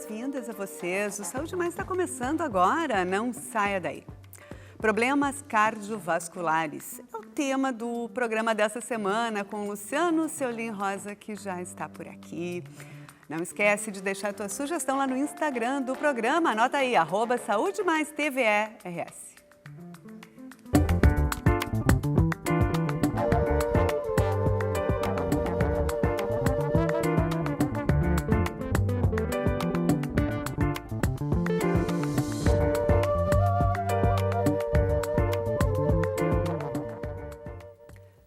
boas-vindas a vocês. O Saúde Mais está começando agora, não saia daí. Problemas cardiovasculares é o tema do programa dessa semana com Luciano Seolim Rosa, que já está por aqui. Não esquece de deixar a tua sugestão lá no Instagram do programa. Anota aí, @SaúdeMaisTVERS.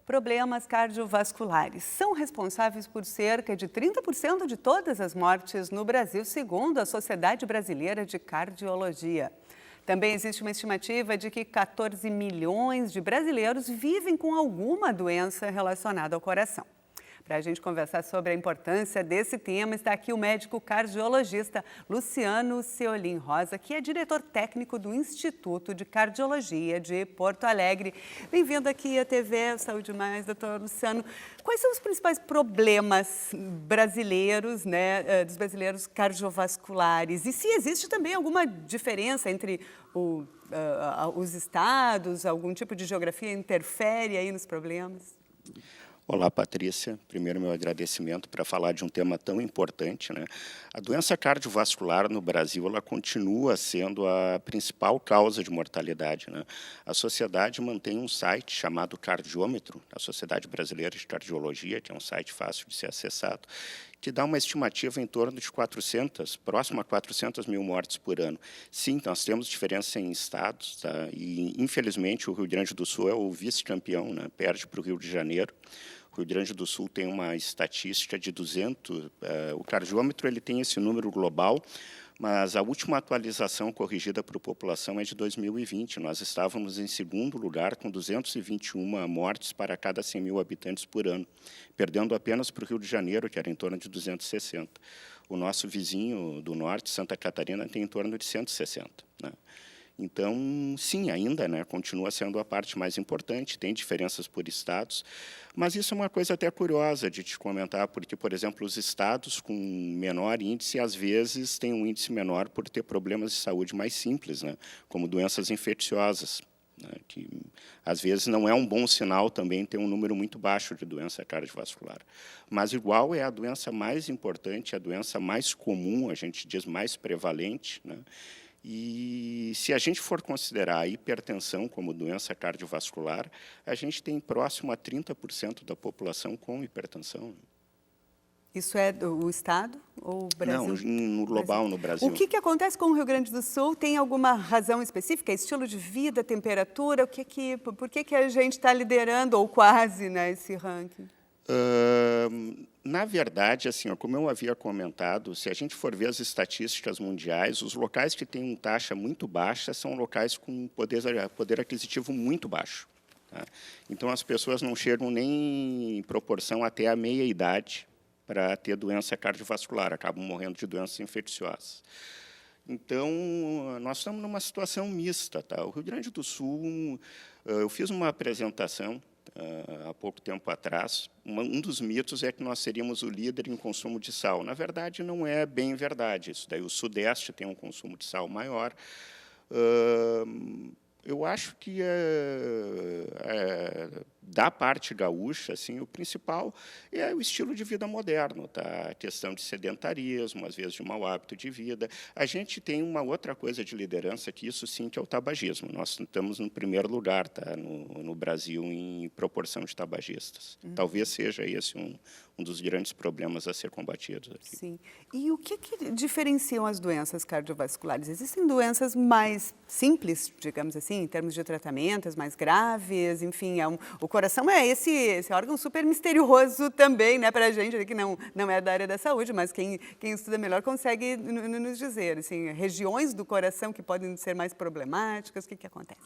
Problemas cardiovasculares são responsáveis por cerca de 30% de todas as mortes no Brasil, segundo a Sociedade Brasileira de Cardiologia. Também existe uma estimativa de que 14 milhões de brasileiros vivem com alguma doença relacionada ao coração. Para a gente conversar sobre a importância desse tema, está aqui o médico cardiologista Luciano Seolim Rosa, que é diretor técnico do Instituto de Cardiologia de Porto Alegre. Bem-vindo aqui à TV Saúde Mais, doutor Luciano. Quais são os principais problemas brasileiros, dos brasileiros cardiovasculares? E se existe também alguma diferença entre os estados, algum tipo de geografia interfere aí nos problemas? Olá, Patrícia. Primeiro, meu agradecimento para falar de um tema tão importante, né? A doença cardiovascular no Brasil, ela continua sendo a principal causa de mortalidade, né? A sociedade mantém um site chamado Cardiômetro, a Sociedade Brasileira de Cardiologia, que é um site fácil de ser acessado, que dá uma estimativa em torno de próximo a 400 mil mortes por ano. Sim, nós temos diferença em estados, tá? E, infelizmente, o Rio Grande do Sul é o vice-campeão, né? Perde para o Rio de Janeiro. O Rio Grande do Sul tem uma estatística de 200, o cardiômetro ele tem esse número global, mas a última atualização corrigida para a população é de 2020. Nós estávamos em segundo lugar, com 221 mortes para cada 100 mil habitantes por ano, perdendo apenas para o Rio de Janeiro, que era em torno de 260. O nosso vizinho do norte, Santa Catarina, tem em torno de 160, né? Então, sim, ainda, né, continua sendo a parte mais importante, tem diferenças por estados, mas isso é uma coisa até curiosa de te comentar, porque, por exemplo, os estados com menor índice, às vezes, têm um índice menor por ter problemas de saúde mais simples, né, como doenças infecciosas, né, que, às vezes, não é um bom sinal também ter um número muito baixo de doença cardiovascular. Mas, igual, é a doença mais importante, a doença mais comum, a gente diz mais prevalente, né? E se a gente for considerar a hipertensão como doença cardiovascular, a gente tem próximo a 30% da população com hipertensão. Isso é o estado ou o Brasil? Não, no global, no Brasil. O que acontece com o Rio Grande do Sul? Tem alguma razão específica? Estilo de vida, temperatura? Por que a gente está liderando, ou quase, né, esse ranking? Na verdade, assim, como eu havia comentado, se a gente for ver as estatísticas mundiais, os locais que têm uma taxa muito baixa são locais com poder aquisitivo muito baixo, tá? Então, as pessoas não chegam nem em proporção até a meia-idade para ter doença cardiovascular, acabam morrendo de doenças infecciosas. Então, nós estamos numa situação mista, tá? O Rio Grande do Sul, eu fiz uma apresentação há pouco tempo atrás. Um dos mitos é que nós seríamos o líder em consumo de sal. Na verdade, não é bem verdade isso. Daí o Sudeste tem um consumo de sal maior. Eu acho que da parte gaúcha, assim, o principal é o estilo de vida moderno, tá? A questão de sedentarismo, às vezes de mau hábito de vida. A gente tem uma outra coisa de liderança que isso sim que é o tabagismo. Nós estamos no primeiro lugar, tá? No Brasil em proporção de tabagistas. Talvez seja esse um dos grandes problemas a ser combatidos aqui. Sim. E o que diferenciam as doenças cardiovasculares? Existem doenças mais simples, digamos assim, em termos de tratamentos, mais graves, enfim, o coração é esse órgão super misterioso também, né, para a gente, que não é da área da saúde, mas quem estuda melhor consegue nos dizer, assim, regiões do coração que podem ser mais problemáticas, o que acontece?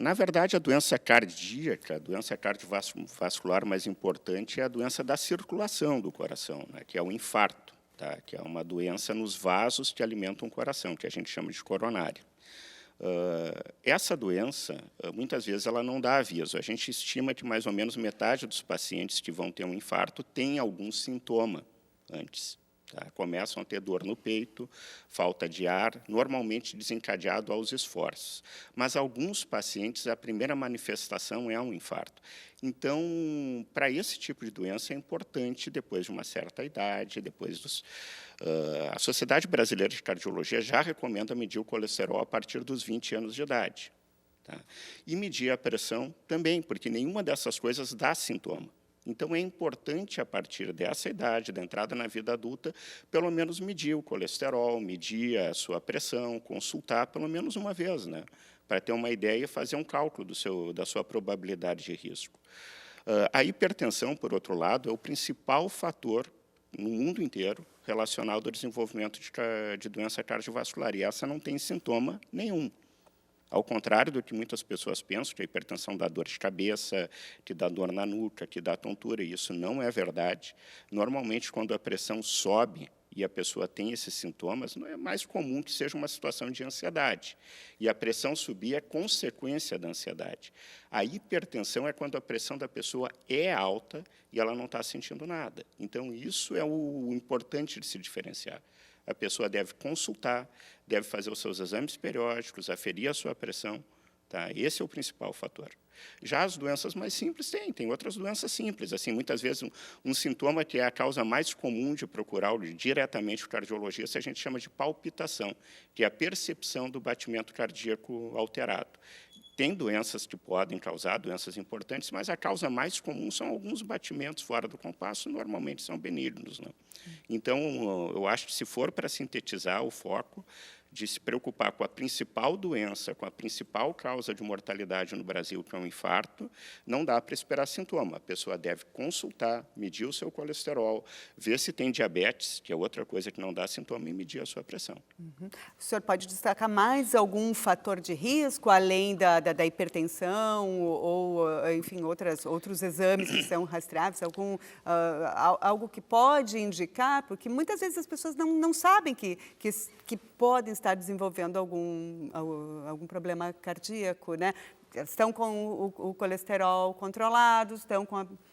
Na verdade, a doença cardíaca, a doença cardiovascular mais importante é a doença da circulação do coração, né, que é o infarto, tá, que é uma doença nos vasos que alimentam o coração, que a gente chama de coronário. Essa doença, muitas vezes, ela não dá aviso. A gente estima que mais ou menos metade dos pacientes que vão ter um infarto tem algum sintoma antes. Tá? Começam a ter dor no peito, falta de ar, normalmente desencadeado aos esforços. Mas alguns pacientes, a primeira manifestação é um infarto. Então, para esse tipo de doença é importante, depois de uma certa idade, a Sociedade Brasileira de Cardiologia já recomenda medir o colesterol a partir dos 20 anos de idade. Tá? E medir a pressão também, porque nenhuma dessas coisas dá sintoma. Então, é importante, a partir dessa idade, da entrada na vida adulta, pelo menos medir o colesterol, medir a sua pressão, consultar pelo menos uma vez, né, para ter uma ideia e fazer um cálculo da sua probabilidade de risco. A hipertensão, por outro lado, é o principal fator no mundo inteiro relacionado ao desenvolvimento de doença cardiovascular, e essa não tem sintoma nenhum. Ao contrário do que muitas pessoas pensam, que a hipertensão dá dor de cabeça, que dá dor na nuca, que dá tontura, e isso não é verdade. Normalmente, quando a pressão sobe e a pessoa tem esses sintomas, não é mais comum que seja uma situação de ansiedade. E a pressão subir é consequência da ansiedade. A hipertensão é quando a pressão da pessoa é alta e ela não está sentindo nada. Então, isso é o importante de se diferenciar. A pessoa deve consultar, deve fazer os seus exames periódicos, aferir a sua pressão. Tá? Esse é o principal fator. Já as doenças mais simples, tem outras doenças simples. Assim, muitas vezes, um sintoma que é a causa mais comum de procurar diretamente o cardiologista, a gente chama de palpitação, que é a percepção do batimento cardíaco alterado. Tem doenças que podem causar, doenças importantes, mas a causa mais comum são alguns batimentos fora do compasso, normalmente são benignos, né? Então, eu acho que, se for para sintetizar o foco, de se preocupar com a principal doença, com a principal causa de mortalidade no Brasil, que é um infarto, não dá para esperar sintoma. A pessoa deve consultar, medir o seu colesterol, ver se tem diabetes, que é outra coisa que não dá sintoma, e medir a sua pressão. Uhum. O senhor pode destacar mais algum fator de risco, além da hipertensão ou, enfim, outros exames que são rastreados, algo que pode indicar? Porque muitas vezes as pessoas não sabem que podem estar desenvolvendo algum problema cardíaco, né? Estão com o colesterol controlado,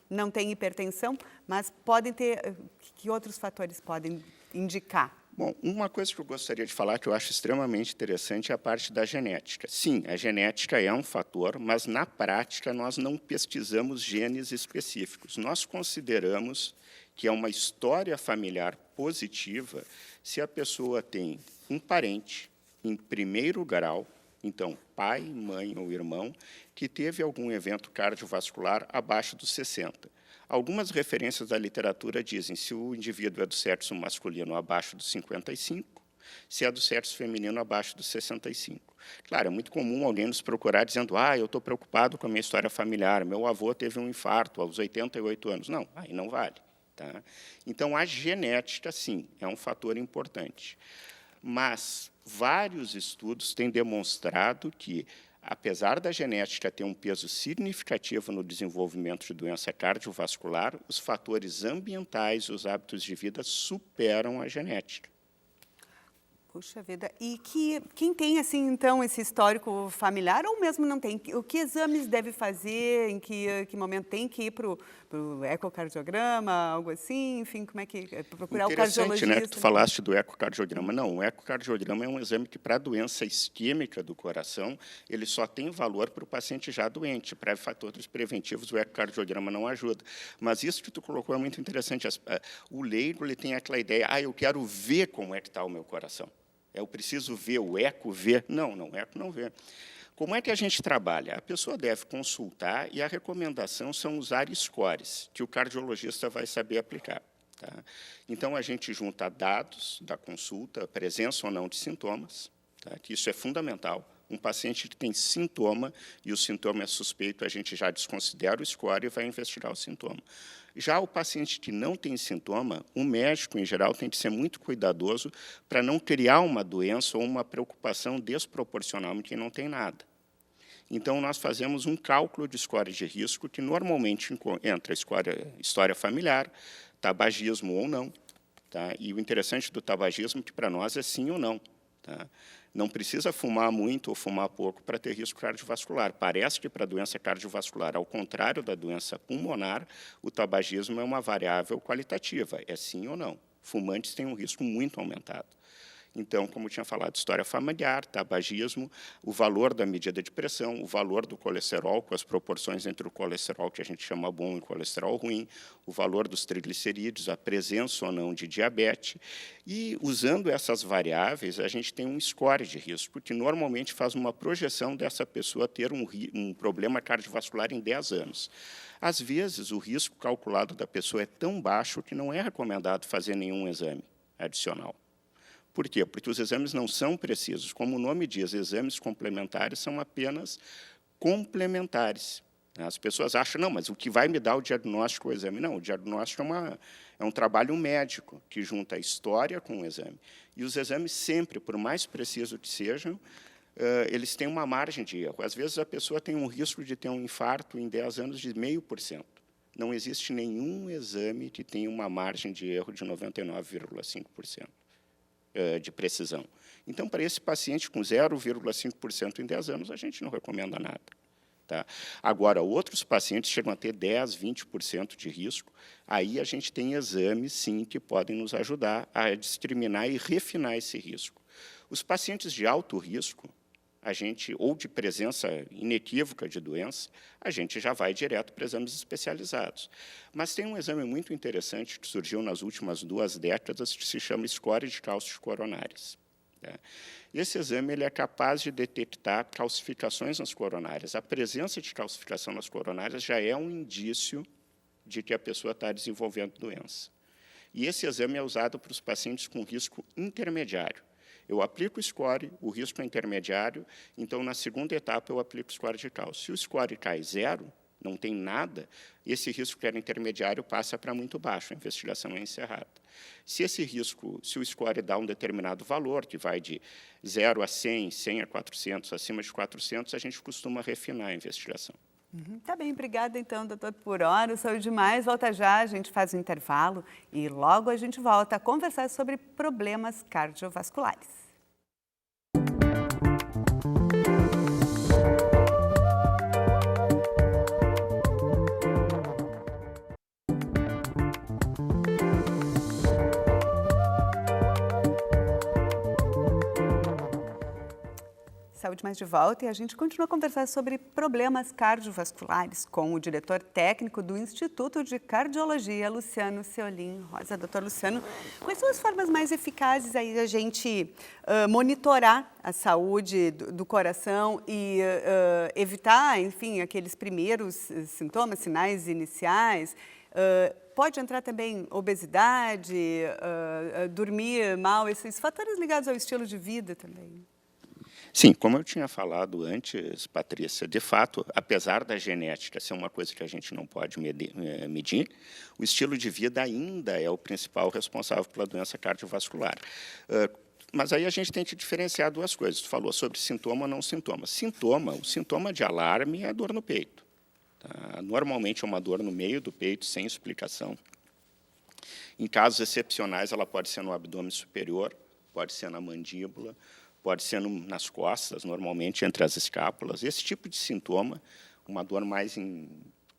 não têm hipertensão, mas podem ter... Que outros fatores podem indicar? Bom, uma coisa que eu gostaria de falar, que eu acho extremamente interessante, é a parte da genética. Sim, a genética é um fator, mas, na prática, nós não pesquisamos genes específicos. Nós consideramos que é uma história familiar positiva se a pessoa tem um parente em primeiro grau, então pai, mãe ou irmão, que teve algum evento cardiovascular abaixo dos 60. Algumas referências da literatura dizem se o indivíduo é do sexo masculino abaixo dos 55, se é do sexo feminino abaixo dos 65. Claro, é muito comum alguém nos procurar dizendo: eu estou preocupado com a minha história familiar, meu avô teve um infarto aos 88 anos. Não, aí não vale. Tá? Então, a genética, sim, é um fator importante. Mas vários estudos têm demonstrado que, apesar da genética ter um peso significativo no desenvolvimento de doença cardiovascular, os fatores ambientais e os hábitos de vida superam a genética. Puxa vida. E quem tem, assim, então, esse histórico familiar, ou mesmo não tem, o que exames deve fazer, em que momento tem que ir para o ecocardiograma, algo assim, enfim, como é que... procurar o cardiologista? Interessante, né, que tu falaste do ecocardiograma. Não, o ecocardiograma é um exame que, para a doença isquêmica do coração, ele só tem valor para o paciente já doente. Para fatores preventivos, o ecocardiograma não ajuda. Mas isso que tu colocou é muito interessante. O leigo, ele tem aquela ideia: eu quero ver como é que está o meu coração. Eu preciso ver, o eco vê. Não, o eco não vê. Como é que a gente trabalha? A pessoa deve consultar, e a recomendação são usar scores, que o cardiologista vai saber aplicar. Tá? Então, a gente junta dados da consulta, presença ou não de sintomas, tá? Que isso é fundamental. Um paciente que tem sintoma e o sintoma é suspeito, a gente já desconsidera o score e vai investigar o sintoma. Já o paciente que não tem sintoma, o médico, em geral, tem que ser muito cuidadoso para não criar uma doença ou uma preocupação desproporcional em quem não tem nada. Então, nós fazemos um cálculo de score de risco, que normalmente entra história familiar, tabagismo ou não. Tá? E o interessante do tabagismo é que, para nós, é sim ou não. Tá? Não precisa fumar muito ou fumar pouco para ter risco cardiovascular. Parece que, para a doença cardiovascular, ao contrário da doença pulmonar, o tabagismo é uma variável qualitativa, é sim ou não. Fumantes têm um risco muito aumentado. Então, como eu tinha falado, história familiar, tabagismo, o valor da medida de pressão, o valor do colesterol, com as proporções entre o colesterol que a gente chama bom e o colesterol ruim, o valor dos triglicerídeos, a presença ou não de diabetes. E, usando essas variáveis, a gente tem um score de risco, que normalmente faz uma projeção dessa pessoa ter um problema cardiovascular em 10 anos. Às vezes, o risco calculado da pessoa é tão baixo que não é recomendado fazer nenhum exame adicional. Por quê? Porque os exames não são precisos. Como o nome diz, exames complementares são apenas complementares. As pessoas acham, não, mas o que vai me dar o diagnóstico é o exame. Não, o diagnóstico é um trabalho médico que junta a história com o exame. E os exames sempre, por mais precisos que sejam, eles têm uma margem de erro. Às vezes, a pessoa tem um risco de ter um infarto em 10 anos de 0,5%. Não existe nenhum exame que tenha uma margem de erro de 99,5%. De precisão. Então, para esse paciente com 0,5% em 10 anos, a gente não recomenda nada. Tá? Agora, outros pacientes chegam a ter 10%, 20% de risco, aí a gente tem exames, sim, que podem nos ajudar a discriminar e refinar esse risco. Os pacientes de alto risco, ou de presença inequívoca de doença, a gente já vai direto para exames especializados. Mas tem um exame muito interessante que surgiu nas últimas 2 décadas, que se chama score de cálcios coronárias. Tá? E esse exame ele é capaz de detectar calcificações nas coronárias. A presença de calcificação nas coronárias já é um indício de que a pessoa está desenvolvendo doença. E esse exame é usado para os pacientes com risco intermediário. Eu aplico o score, o risco é intermediário, então, na segunda etapa, eu aplico o score de cálcio. Se o score cai 0, não tem nada, esse risco que era intermediário passa para muito baixo, a investigação é encerrada. Se o score dá um determinado valor, que vai de 0 a 100, 100 a 400, acima de 400, a gente costuma refinar a investigação. Tá bem, obrigada então, doutor por hora. Saúde demais, volta já, a gente faz um intervalo e logo a gente volta a conversar sobre problemas cardiovasculares. Saúde mais de volta e a gente continua a conversar sobre problemas cardiovasculares com o diretor técnico do Instituto de Cardiologia, Luciano Ceolin Rosa. Doutor Luciano, quais são as formas mais eficazes aí da gente monitorar a saúde do coração e evitar, enfim, aqueles primeiros sintomas, sinais iniciais? Pode entrar também obesidade, dormir mal, esses fatores ligados ao estilo de vida também? Sim, como eu tinha falado antes, Patrícia, de fato, apesar da genética ser uma coisa que a gente não pode medir, o estilo de vida ainda é o principal responsável pela doença cardiovascular. Mas aí a gente tem que diferenciar 2 coisas. Tu falou sobre sintoma ou não sintoma. O sintoma de alarme é a dor no peito. Tá? Normalmente é uma dor no meio do peito, sem explicação. Em casos excepcionais, ela pode ser no abdômen superior, pode ser na mandíbula, pode ser nas costas, normalmente entre as escápulas. Esse tipo de sintoma, uma dor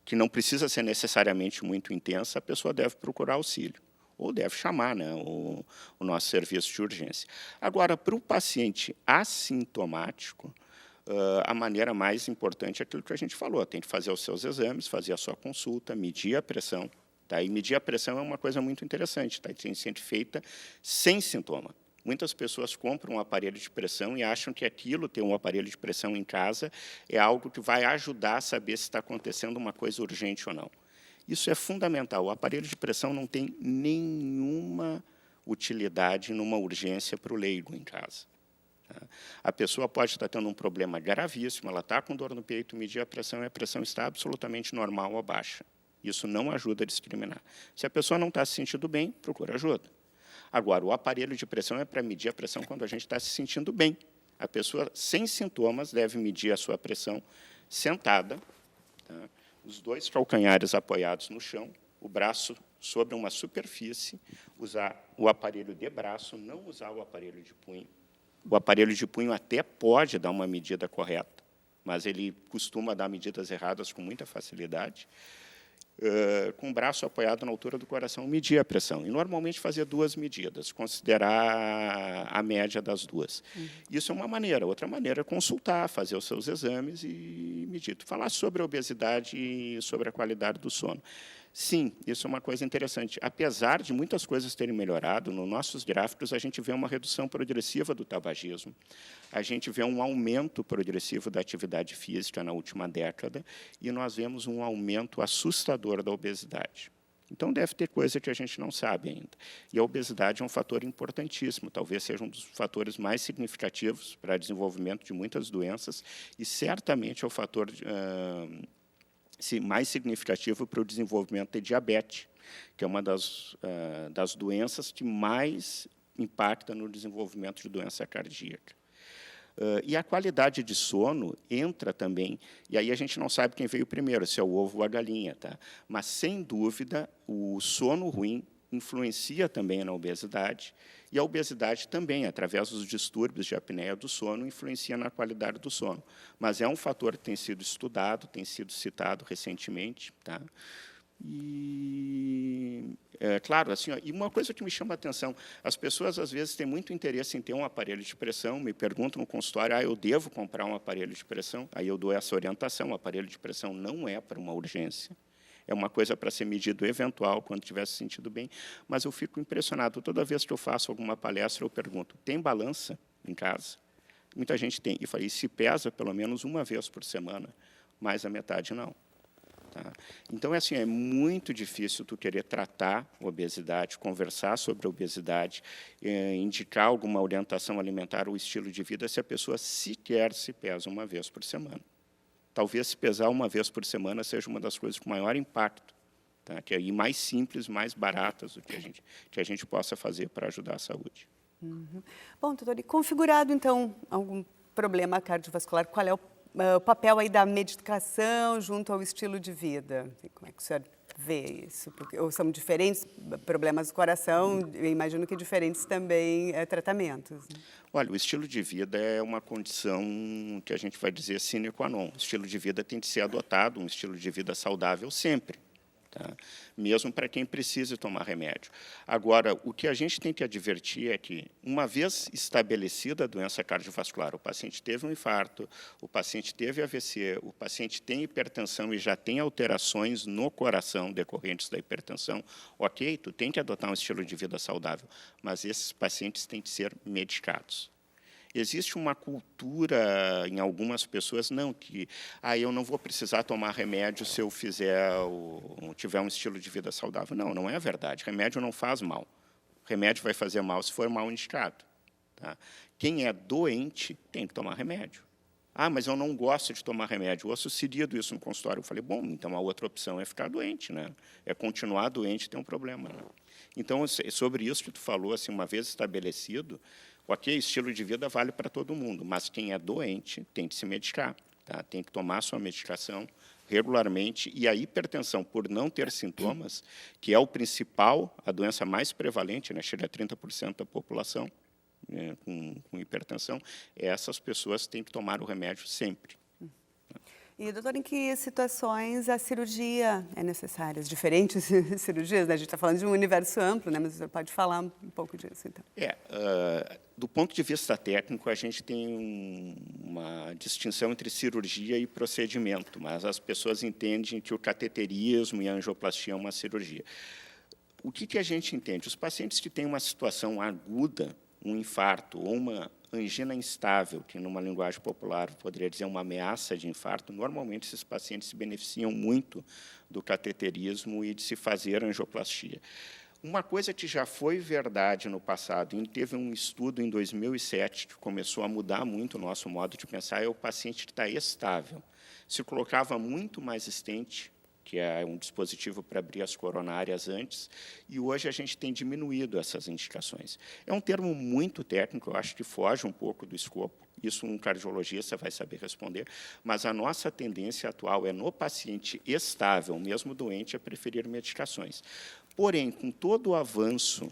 que não precisa ser necessariamente muito intensa, a pessoa deve procurar auxílio, ou deve chamar, né, o nosso serviço de urgência. Agora, para o paciente assintomático, a maneira mais importante é aquilo que a gente falou, tem que fazer os seus exames, fazer a sua consulta, medir a pressão. Tá? E medir a pressão é uma coisa muito interessante, tá? Tem que ser feita sem sintoma. Muitas pessoas compram um aparelho de pressão e acham que ter um aparelho de pressão em casa é algo que vai ajudar a saber se está acontecendo uma coisa urgente ou não. Isso é fundamental. O aparelho de pressão não tem nenhuma utilidade numa urgência para o leigo em casa. A pessoa pode estar tendo um problema gravíssimo, ela está com dor no peito, medir a pressão e a pressão está absolutamente normal ou baixa. Isso não ajuda a discriminar. Se a pessoa não está se sentindo bem, procura ajuda. Agora, o aparelho de pressão é para medir a pressão quando a gente está se sentindo bem. A pessoa sem sintomas deve medir a sua pressão sentada, tá? Os 2 calcanhares apoiados no chão, o braço sobre uma superfície, usar o aparelho de braço, não usar o aparelho de punho. O aparelho de punho até pode dar uma medida correta, mas ele costuma dar medidas erradas com muita facilidade. com o braço apoiado na altura do coração, medir a pressão. E, normalmente, fazer 2 medidas, considerar a média das 2. Isso é uma maneira. Outra maneira é consultar, fazer os seus exames e medir. Falar sobre a obesidade e sobre a qualidade do sono. Sim, isso é uma coisa interessante. Apesar de muitas coisas terem melhorado, nos nossos gráficos a gente vê uma redução progressiva do tabagismo, a gente vê um aumento progressivo da atividade física na última década e nós vemos um aumento assustador da obesidade. Então, deve ter coisa que a gente não sabe ainda. E a obesidade é um fator importantíssimo, talvez seja um dos fatores mais significativos para o desenvolvimento de muitas doenças e, certamente, é o fator mais significativo para o desenvolvimento de diabetes, que é uma das doenças que mais impacta no desenvolvimento de doença cardíaca. E a qualidade de sono entra também, e aí a gente não sabe quem veio primeiro, se é o ovo ou a galinha, tá? Mas, sem dúvida, o sono ruim influencia também na obesidade, e a obesidade também, através dos distúrbios de apneia do sono, influencia na qualidade do sono. Mas é um fator que tem sido estudado, tem sido citado recentemente. Tá? E, claro, assim, e uma coisa que me chama a atenção, as pessoas, às vezes, têm muito interesse em ter um aparelho de pressão, me perguntam no consultório, eu devo comprar um aparelho de pressão? Aí eu dou essa orientação, o aparelho de pressão não é para uma urgência. É uma coisa para ser medido eventual, quando tiver se sentido bem, mas eu fico impressionado. Toda vez que eu faço alguma palestra, eu pergunto, tem balança em casa? Muita gente tem. E falei, se pesa pelo menos uma vez por semana, mais a metade não. Tá? Então, assim, é muito difícil tu querer tratar a obesidade, conversar sobre a obesidade, indicar alguma orientação alimentar ou estilo de vida, se a pessoa sequer se pesa uma vez por semana. Talvez se pesar uma vez por semana seja uma das coisas com maior impacto, tá? Que é mais simples, mais baratas do que a gente possa fazer para ajudar a saúde. Bom, doutor, e configurado, então, algum problema cardiovascular, qual é o papel aí da medicação junto ao estilo de vida? Como é que o senhor vê isso? Porque, ou são diferentes problemas do coração, eu imagino que diferentes também tratamentos. Né? Olha, o estilo de vida é uma condição que a gente vai dizer sine qua non. O estilo de vida tem de ser adotado, um estilo de vida saudável sempre. Tá? Mesmo para quem precisa tomar remédio. Agora, o que a gente tem que advertir é que, uma vez estabelecida a doença cardiovascular, o paciente teve um infarto, o paciente teve AVC, o paciente tem hipertensão e já tem alterações no coração decorrentes da hipertensão, ok, tu tem que adotar um estilo de vida saudável, mas esses pacientes têm que ser medicados. Existe uma cultura em algumas pessoas, não, que eu não vou precisar tomar remédio se eu tiver um estilo de vida saudável. Não, não é verdade. Remédio não faz mal. Remédio vai fazer mal se for mal indicado. Tá? Quem é doente tem que tomar remédio. Mas eu não gosto de tomar remédio. Eu ouço seguido isso no consultório. Eu falei, bom, então a outra opção é ficar doente, né? É continuar doente e ter um problema. Né? Então, sobre isso que tu falou, assim, uma vez estabelecido, ok, estilo de vida vale para todo mundo, mas quem é doente tem que se medicar, tá? Tem que tomar sua medicação regularmente, e a hipertensão, por não ter sintomas, que é o principal, a doença mais prevalente, né, chega a 30% da população com hipertensão, essas pessoas têm que tomar o remédio sempre. E, doutor, em que situações a cirurgia é necessária? As diferentes cirurgias, né? A gente está falando de um universo amplo, né? Mas o senhor pode falar um pouco disso, então. Do ponto de vista técnico, a gente tem uma distinção entre cirurgia e procedimento, mas as pessoas entendem que o cateterismo e a angioplastia é uma cirurgia. O que a gente entende? Os pacientes que têm uma situação aguda, um infarto ou uma angina instável, que numa linguagem popular poderia dizer uma ameaça de infarto, normalmente esses pacientes se beneficiam muito do cateterismo e de se fazer angioplastia. Uma coisa que já foi verdade no passado, e teve um estudo em 2007 que começou a mudar muito o nosso modo de pensar, é o paciente que está estável. Se colocava muito mais stent, que é um dispositivo para abrir as coronárias antes, e hoje a gente tem diminuído essas indicações. É um termo muito técnico, eu acho que foge um pouco do escopo, isso um cardiologista vai saber responder, mas a nossa tendência atual é, no paciente estável, mesmo doente, a preferir medicações. Porém, com todo o avanço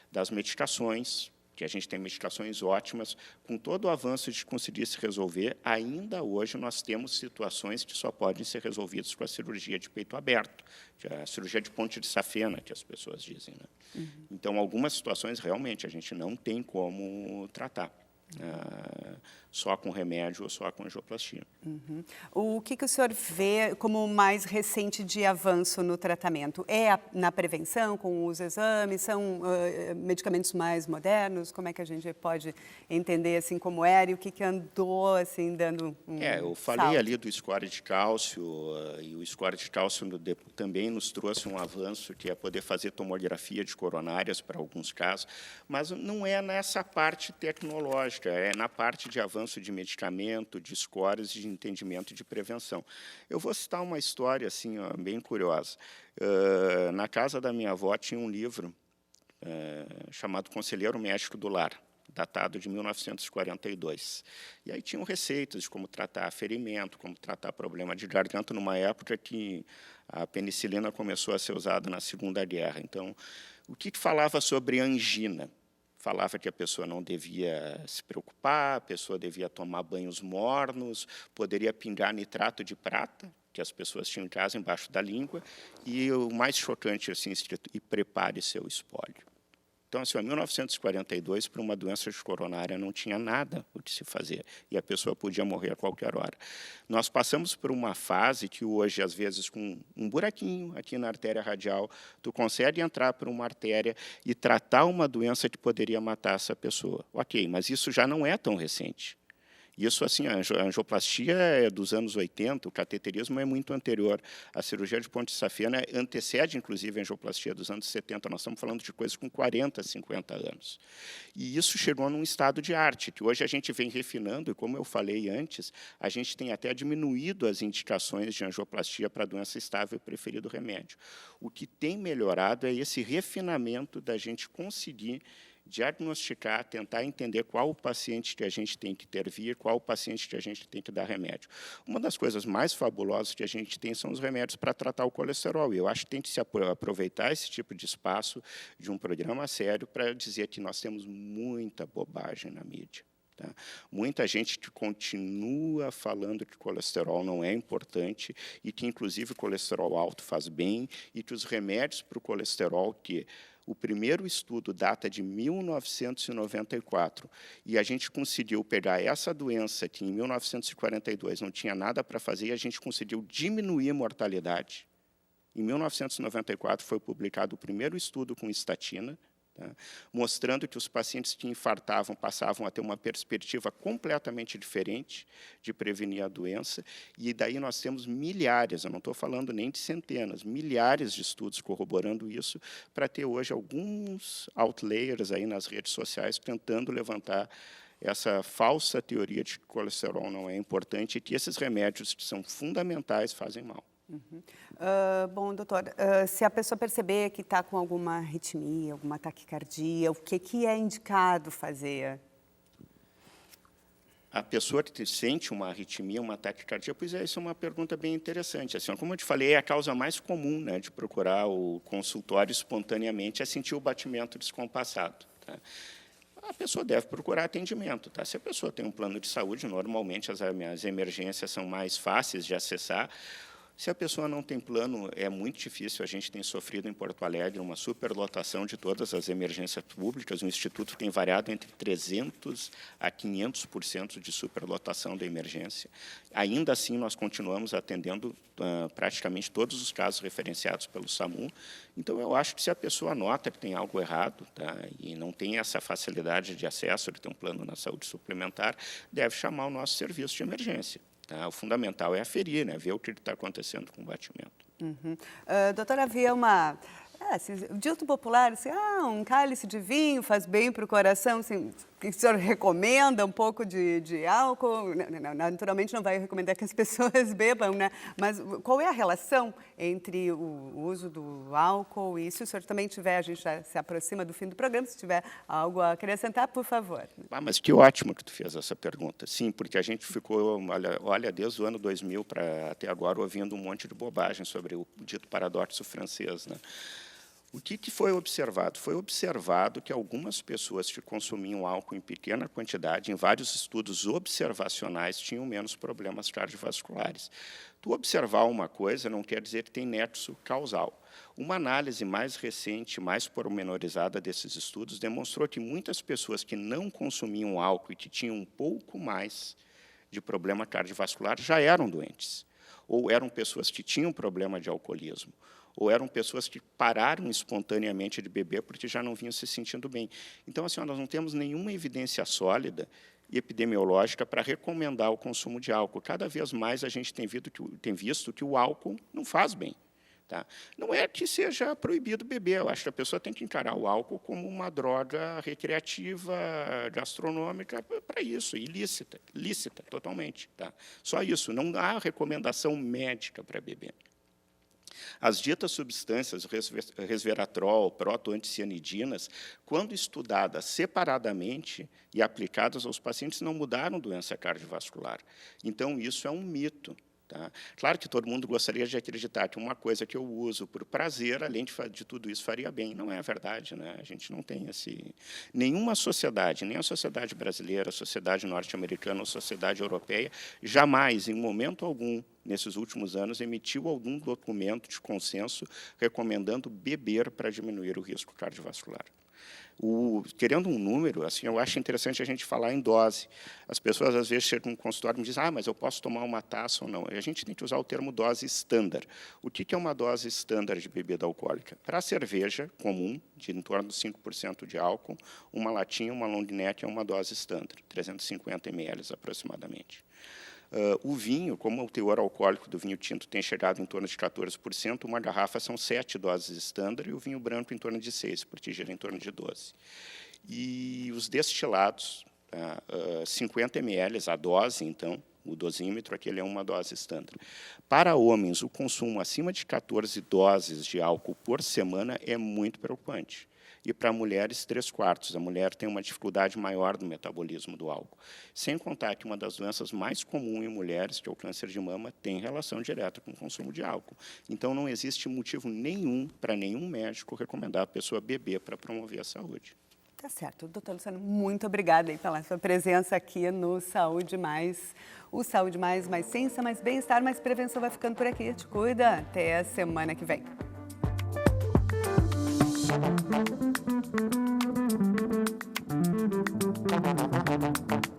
das medicações, porque a gente tem medicações ótimas, com todo o avanço de conseguir se resolver, ainda hoje nós temos situações que só podem ser resolvidas com a cirurgia de peito aberto, a cirurgia de ponte de safena, que as pessoas dizem, né? Então, algumas situações, realmente, a gente não tem como tratar. Só com remédio ou só com angioplastia. O que o senhor vê como mais recente de avanço no tratamento? Na prevenção, com os exames? São medicamentos mais modernos? Como é que a gente pode entender assim como era e o que andou assim dando eu falei salto? ali do score de cálcio, e o score de cálcio também nos trouxe um avanço, que é poder fazer tomografia de coronárias para alguns casos, mas não é nessa parte tecnológica, é na parte de avanço de medicamento, de scores, de entendimento e de prevenção. Eu vou citar uma história assim, bem curiosa. Na casa da minha avó tinha um livro chamado Conselheiro Médico do Lar, datado de 1942. E aí tinham receitas de como tratar ferimento, como tratar problema de garganta, numa época que a penicilina começou a ser usada na Segunda Guerra. Então, o que falava sobre angina? Falava que a pessoa não devia se preocupar, a pessoa devia tomar banhos mornos, poderia pingar nitrato de prata, que as pessoas tinham em casa, embaixo da língua, e o mais chocante, assim, e prepare seu espólio. Então, assim, em 1942, para uma doença de coronária, não tinha nada o que se fazer, e a pessoa podia morrer a qualquer hora. Nós passamos por uma fase que hoje, às vezes, com um buraquinho aqui na artéria radial, tu consegue entrar por uma artéria e tratar uma doença que poderia matar essa pessoa. Ok, mas isso já não é tão recente. Isso, assim, a angioplastia é dos anos 80, o cateterismo é muito anterior. A cirurgia de ponte de safena antecede, inclusive, a angioplastia dos anos 70. Nós estamos falando de coisas com 40, 50 anos. E isso chegou num estado de arte, que hoje a gente vem refinando, e como eu falei antes, a gente tem até diminuído as indicações de angioplastia para doença estável e preferido remédio. O que tem melhorado é esse refinamento da gente conseguir diagnosticar, tentar entender qual o paciente que a gente tem que intervir, qual o paciente que a gente tem que dar remédio. Uma das coisas mais fabulosas que a gente tem são os remédios para tratar o colesterol. E eu acho que tem que se aproveitar esse tipo de espaço de um programa sério para dizer que nós temos muita bobagem na mídia. Tá? Muita gente que continua falando que colesterol não é importante e que, inclusive, o colesterol alto faz bem e que os remédios para o colesterol, que o primeiro estudo data de 1994, e a gente conseguiu pegar essa doença que, em 1942, não tinha nada para fazer, e a gente conseguiu diminuir a mortalidade. Em 1994, foi publicado o primeiro estudo com estatina, mostrando que os pacientes que infartavam passavam a ter uma perspectiva completamente diferente de prevenir a doença, e daí nós temos milhares, eu não estou falando nem de centenas, milhares de estudos corroborando isso, para ter hoje alguns outliers aí nas redes sociais tentando levantar essa falsa teoria de que o colesterol não é importante e que esses remédios que são fundamentais fazem mal. Bom, doutor, se a pessoa perceber que está com alguma arritmia, alguma taquicardia, o que é indicado fazer? A pessoa que sente uma arritmia, uma taquicardia, pois é, isso é uma pergunta bem interessante. Assim, como eu te falei, é a causa mais comum, né, de procurar o consultório espontaneamente, é sentir o batimento descompassado. Tá? A pessoa deve procurar atendimento. Tá? Se a pessoa tem um plano de saúde, normalmente as emergências são mais fáceis de acessar. Se a pessoa não tem plano, é muito difícil. A gente tem sofrido em Porto Alegre uma superlotação de todas as emergências públicas. O Instituto tem variado entre 300% a 500% de superlotação da emergência. Ainda assim, nós continuamos atendendo praticamente todos os casos referenciados pelo SAMU. Então, eu acho que se a pessoa nota que tem algo errado, tá, e não tem essa facilidade de acesso, de ter um plano na saúde suplementar, deve chamar o nosso serviço de emergência. Tá? O fundamental é aferir, né? Ver o que está acontecendo com o batimento. Doutora, havia uma... assim, o dito popular, assim, um cálice de vinho faz bem para o coração, assim, o senhor recomenda um pouco de álcool? Naturalmente não vai recomendar que as pessoas bebam, né? Mas qual é a relação entre o uso do álcool e se o senhor também tiver, a gente já se aproxima do fim do programa, se tiver algo a acrescentar, por favor. Mas que ótimo que tu fez essa pergunta. Sim, porque a gente ficou, olha desde o ano 2000 para até agora, ouvindo um monte de bobagem sobre o dito paradoxo francês, né? O que foi observado? Foi observado que algumas pessoas que consumiam álcool em pequena quantidade, em vários estudos observacionais, tinham menos problemas cardiovasculares. Tu observar uma coisa não quer dizer que tem nexo causal. Uma análise mais recente, mais pormenorizada desses estudos, demonstrou que muitas pessoas que não consumiam álcool e que tinham um pouco mais de problema cardiovascular já eram doentes, ou eram pessoas que tinham problema de alcoolismo, ou eram pessoas que pararam espontaneamente de beber porque já não vinham se sentindo bem. Então, assim, nós não temos nenhuma evidência sólida e epidemiológica para recomendar o consumo de álcool. Cada vez mais a gente tem visto que o álcool não faz bem. Tá? Não é que seja proibido beber, eu acho que a pessoa tem que encarar o álcool como uma droga recreativa, gastronômica, para isso, lícita totalmente. Tá? Só isso, não há recomendação médica para beber. As ditas substâncias, resveratrol, protoanticianidinas, quando estudadas separadamente e aplicadas aos pacientes, não mudaram doença cardiovascular. Então, isso é um mito. Tá? Claro que todo mundo gostaria de acreditar que uma coisa que eu uso por prazer, além de tudo isso, faria bem. Não é verdade, né? A gente não tem esse... Nenhuma sociedade, nem a sociedade brasileira, a sociedade norte-americana, a sociedade europeia, jamais, em momento algum, nesses últimos anos, emitiu algum documento de consenso recomendando beber para diminuir o risco cardiovascular. Querendo um número, assim, eu acho interessante a gente falar em dose. As pessoas, às vezes, chegam no consultório e me dizem, mas eu posso tomar uma taça ou não. A gente tem que usar o termo dose estándar. O que é uma dose estándar de bebida alcoólica? Para a cerveja comum, de em torno de 5% de álcool, uma latinha, uma long neck é uma dose estándar, 350 ml aproximadamente. O vinho, como o teor alcoólico do vinho tinto tem chegado em torno de 14%, uma garrafa são 7 doses estándar e o vinho branco em torno de 6, porque gira em torno de 12. E os destilados, 50 ml a dose, então, o dosímetro, aquele é uma dose estándar. Para homens, o consumo acima de 14 doses de álcool por semana é muito preocupante. E para mulheres, 3/4. A mulher tem uma dificuldade maior do metabolismo do álcool. Sem contar que uma das doenças mais comuns em mulheres, que é o câncer de mama, tem relação direta com o consumo de álcool. Então, não existe motivo nenhum para nenhum médico recomendar a pessoa beber para promover a saúde. Tá certo. Doutor Luciano, muito obrigada aí pela sua presença aqui no Saúde Mais. O Saúde Mais ciência, mais bem-estar, mais prevenção vai ficando por aqui. Te cuida. Até a semana que vem. Thank you.